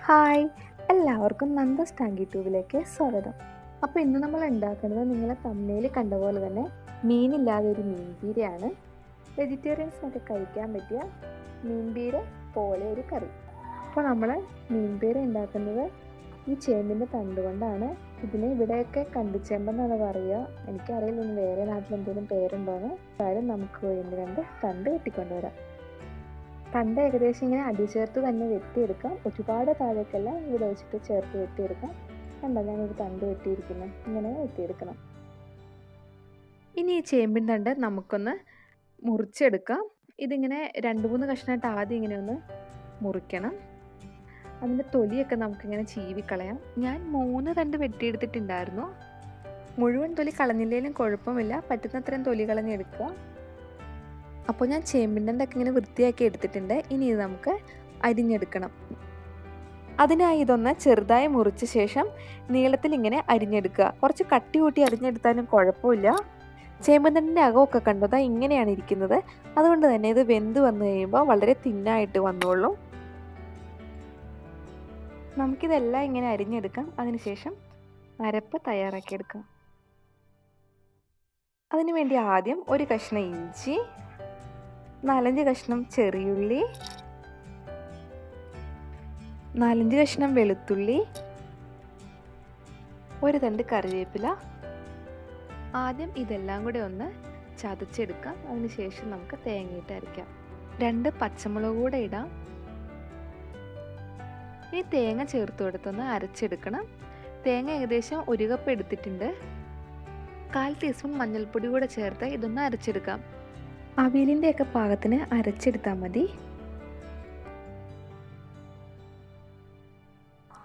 Hi, എല്ലാവർക്കും നന്ദസ് ടാങ്കി ട്യൂബിലേക്ക് സ്വാഗതം. അപ്പോൾ ഇന്ന് നമ്മൾ ഉണ്ടാക്കുന്നത് നിങ്ങൾ തമ്മനയിൽ കണ്ട പോലെ തന്നെ മീനില്ലാതെ ഒരു മീൻപീരയാണ്. വെജിറ്റേറിയൻസിനൊക്കെ കഴിക്കാൻ പറ്റിയ മീൻപീര പോലെ ഒരു കറി. അപ്പോൾ നമ്മൾ മീൻപീര ഉണ്ടാക്കുന്നത് ഈ ചേമ്പിൻ്റെ തണ്ട് കൊണ്ടാണ്. ഇതിന് ഇവിടെയൊക്കെ കണ്ടിച്ചേമ്പെന്നാണ് പറയുക. എനിക്കറിയില്ല ഇനി വേറെ നാട്ടിൽ എന്തെങ്കിലും പേരുണ്ടോയെന്ന്. കാര്യം നമുക്ക് വേണ്ടി രണ്ട് തണ്ട് വെട്ടിക്കൊണ്ടുവരാം. തണ്ട് ഏകദേശം ഇങ്ങനെ അടിചേർത്ത് തന്നെ വെട്ടിയെടുക്കാം. ഒരുപാട് താഴേക്കല്ല, ഇവിടെ വെച്ചിട്ട് ചേർത്ത് വെട്ടിയെടുക്കാം. കണ്ടോ, ഞാനൊരു തണ്ട് വെട്ടിയിരിക്കുന്നത് ഇങ്ങനെ വെട്ടിയെടുക്കണം. ഇനി ഈ ചേമ്പിൻ തണ്ട് നമുക്കൊന്ന് മുറിച്ചെടുക്കാം. ഇതിങ്ങനെ 2-3 കഷ്ണമായിട്ട് ആദ്യം ഇങ്ങനെ ഒന്ന് മുറിക്കണം. അതിൻ്റെ തൊലിയൊക്കെ നമുക്കിങ്ങനെ ചീവിക്കളയാം. ഞാൻ 3 തണ്ട് വെട്ടിയെടുത്തിട്ടുണ്ടായിരുന്നു. മുഴുവൻ തൊലി കളഞ്ഞില്ലെങ്കിലും കുഴപ്പമില്ല, പറ്റുന്നത്രയും തൊലി കളഞ്ഞെടുക്കുക. അപ്പോൾ ഞാൻ ചേമ്പിൻ്റെ തണ്ടൊക്കെ ഇങ്ങനെ വൃത്തിയാക്കി എടുത്തിട്ടുണ്ട്. ഇനി ഇത് നമുക്ക് അരിഞ്ഞെടുക്കണം. അതിനായി ഇതൊന്ന് ചെറുതായി മുറിച്ച ശേഷം നീളത്തിൽ ഇങ്ങനെ അരിഞ്ഞെടുക്കുക. കുറച്ച് കട്ടി കൂട്ടി അരിഞ്ഞെടുത്താലും കുഴപ്പമില്ല. ചേമ്പിൻ തണ്ടിൻ്റെ അകമൊക്കെ കണ്ടത് ഇങ്ങനെയാണ് ഇരിക്കുന്നത്. അതുകൊണ്ട് തന്നെ ഇത് വെന്ത് വന്നു കഴിയുമ്പോൾ വളരെ തിന്നായിട്ട് വന്നോളും. നമുക്കിതെല്ലാം ഇങ്ങനെ അരിഞ്ഞെടുക്കാം. അതിനുശേഷം അരപ്പ് തയ്യാറാക്കിയെടുക്കാം. അതിനുവേണ്ടി ആദ്യം ഒരു കഷ്ണം ഇഞ്ചി, 4-5 കഷ്ണം ചെറിയുള്ളി, 4-5 കഷ്ണം വെളുത്തുള്ളി, ഒരു തണ്ട് കറിവേപ്പില. ആദ്യം ഇതെല്ലാം കൂടെ ഒന്ന് ചതച്ചെടുക്കാം. അതിനുശേഷം നമുക്ക് തേങ്ങയിട്ട് അരയ്ക്കാം. 2 പച്ചമുളക് കൂടെ ഇടാം. ഇനി തേങ്ങ ചേർത്ത് കൊടുത്തൊന്ന് അരച്ചെടുക്കണം. തേങ്ങ ഏകദേശം 1 കപ്പ് എടുത്തിട്ടുണ്ട്. 1/4 ടീസ്പൂൺ മഞ്ഞൾപ്പൊടി കൂടെ ചേർത്ത് ഇതൊന്ന് അരച്ചെടുക്കാം. അവിയലിൻ്റെയൊക്കെ പാകത്തിന് അരച്ചെടുത്താൽ മതി.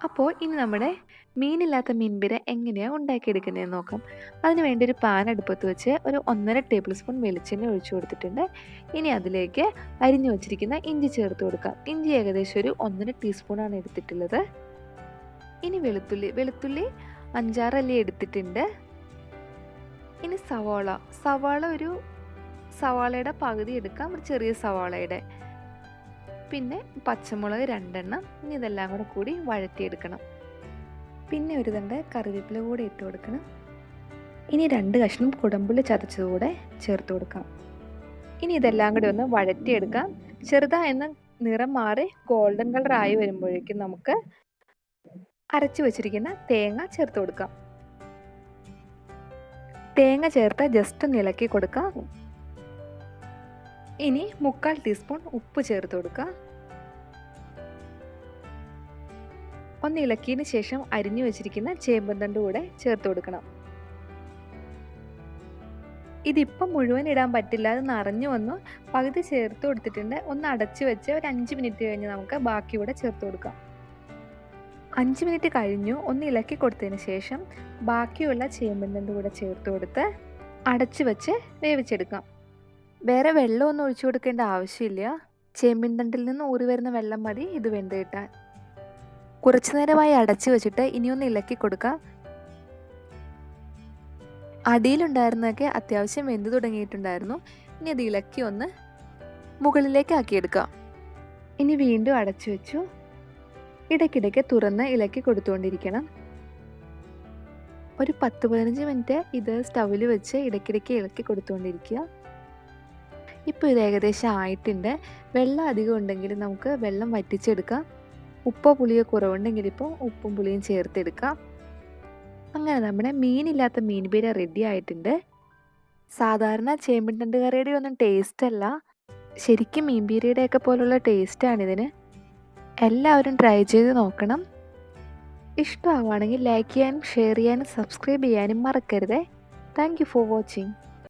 അപ്പോൾ ഇനി നമ്മുടെ മീനില്ലാത്ത മീൻപീര എങ്ങനെയാണ് ഉണ്ടാക്കിയെടുക്കുന്നതെന്ന് നോക്കാം. അതിന് വേണ്ടി ഒരു പാൻ അടുപ്പത്ത് വെച്ച് ഒരു 1.5 ടേബിൾ സ്പൂൺ വെളിച്ചെണ്ണ ഒഴിച്ചു കൊടുത്തിട്ടുണ്ട്. ഇനി അതിലേക്ക് അരിഞ്ഞു വച്ചിരിക്കുന്ന ഇഞ്ചി ചേർത്ത് കൊടുക്കാം. ഇഞ്ചി ഏകദേശം ഒരു 1.5 ടീസ്പൂണാണ് എടുത്തിട്ടുള്ളത്. ഇനി വെളുത്തുള്ളി 5-6 അല്ലി എടുത്തിട്ടുണ്ട്. ഇനി സവാളയുടെ പകുതി എടുക്കാം, ഒരു ചെറിയ സവാളയുടെ. പിന്നെ പച്ചമുളക് 2 എണ്ണം. ഇനി ഇതെല്ലാം കൂടി വഴറ്റിയെടുക്കണം. പിന്നെ ഒരു തണ്ട് കറിവേപ്പില കൂടെ ഇട്ട് കൊടുക്കണം. ഇനി 2 കഷ്ണം കുടമ്പുള്ളി ചതച്ചതുകൂടെ ചേർത്ത് കൊടുക്കാം. ഇനി ഇതെല്ലാം കൂടി ഒന്ന് വഴറ്റിയെടുക്കാം. ചെറുതായൊന്ന് നിറം മാറി ഗോൾഡൻ കളർ ആയി വരുമ്പോഴേക്കും നമുക്ക് അരച്ചു വെച്ചിരിക്കുന്ന തേങ്ങ ചേർത്ത് കൊടുക്കാം. തേങ്ങ ചേർത്ത് ജസ്റ്റ് ഒന്ന് ഇളക്കി കൊടുക്കാം. ഇനി 3/4 ടീസ്പൂൺ ഉപ്പ് ചേർത്ത് കൊടുക്കുക. ഒന്ന് ഇളക്കിയതിന് ശേഷം അരിഞ്ഞു വെച്ചിരിക്കുന്ന ചേമ്പൻ തണ്ട് കൂടെ ചേർത്ത് കൊടുക്കണം. ഇതിപ്പം മുഴുവൻ ഇടാൻ പറ്റില്ല, അത് നിറഞ്ഞു വന്നു. പകുതി ചേർത്ത് കൊടുത്തിട്ടുണ്ട്. ഒന്ന് അടച്ചു വെച്ച് ഒരു 5 മിനിറ്റ് കഴിഞ്ഞ് നമുക്ക് ബാക്കി കൂടെ ചേർത്ത് കൊടുക്കാം. 5 മിനിറ്റ് കഴിഞ്ഞു. ഒന്ന് ഇളക്കി കൊടുത്തതിന് ശേഷം ബാക്കിയുള്ള ചേമ്പൻ തണ്ട് കൂടെ ചേർത്ത് കൊടുത്ത് അടച്ചു വെച്ച് വേവിച്ചെടുക്കാം. വേറെ വെള്ളമൊന്നും ഒഴിച്ചു കൊടുക്കേണ്ട ആവശ്യമില്ല. ചേമ്പിൻ തണ്ടിൽ നിന്ന് ഊറി വരുന്ന വെള്ളം മതി ഇത് വെന്ത് കിട്ടാൻ. കുറച്ചു നേരമായി അടച്ചു വെച്ചിട്ട് ഇനിയൊന്ന് ഇളക്കി കൊടുക്കാം. അടിയിലുണ്ടായിരുന്നതൊക്കെ അത്യാവശ്യം വെന്ത് തുടങ്ങിയിട്ടുണ്ടായിരുന്നു. ഇനി അത് ഇളക്കി ഒന്ന് മുകളിലേക്ക് ആക്കിയെടുക്കാം. ഇനി വീണ്ടും അടച്ചു വെച്ചു. ഇടയ്ക്കിടയ്ക്ക് തുറന്ന് ഇളക്കി കൊടുത്തുകൊണ്ടിരിക്കണം. ഒരു 10-15 മിനിറ്റ് ഇത് സ്റ്റൗവിൽ വെച്ച് ഇടയ്ക്കിടയ്ക്ക് ഇളക്കി കൊടുത്തുകൊണ്ടിരിക്കുക. ഇപ്പോൾ ഇത് ഏകദേശം ആയിട്ടുണ്ട്. വെള്ളം അധികം ഉണ്ടെങ്കിൽ നമുക്ക് വെള്ളം വറ്റിച്ചെടുക്കാം. ഉപ്പോ പുളിയോ കുറവുണ്ടെങ്കിൽ ഇപ്പോൾ ഉപ്പും പുളിയും ചേർത്തെടുക്കാം. അങ്ങനെ നമ്മുടെ മീനില്ലാത്ത മീൻപീര റെഡി ആയിട്ടുണ്ട്. സാധാരണ ചേമ്പിൻ തണ്ട് കറിയുടെ ഒന്നും ടേസ്റ്റ് അല്ല, ശരിക്കും മീൻപീരയുടെയൊക്കെ പോലുള്ള ടേസ്റ്റാണിതിന്. എല്ലാവരും ട്രൈ ചെയ്ത് നോക്കണം. ഇഷ്ടമാവുകയാണെങ്കിൽ ലൈക്ക് ചെയ്യാനും ഷെയർ ചെയ്യാനും സബ്സ്ക്രൈബ് ചെയ്യാനും മറക്കരുത്. Thank you for watching.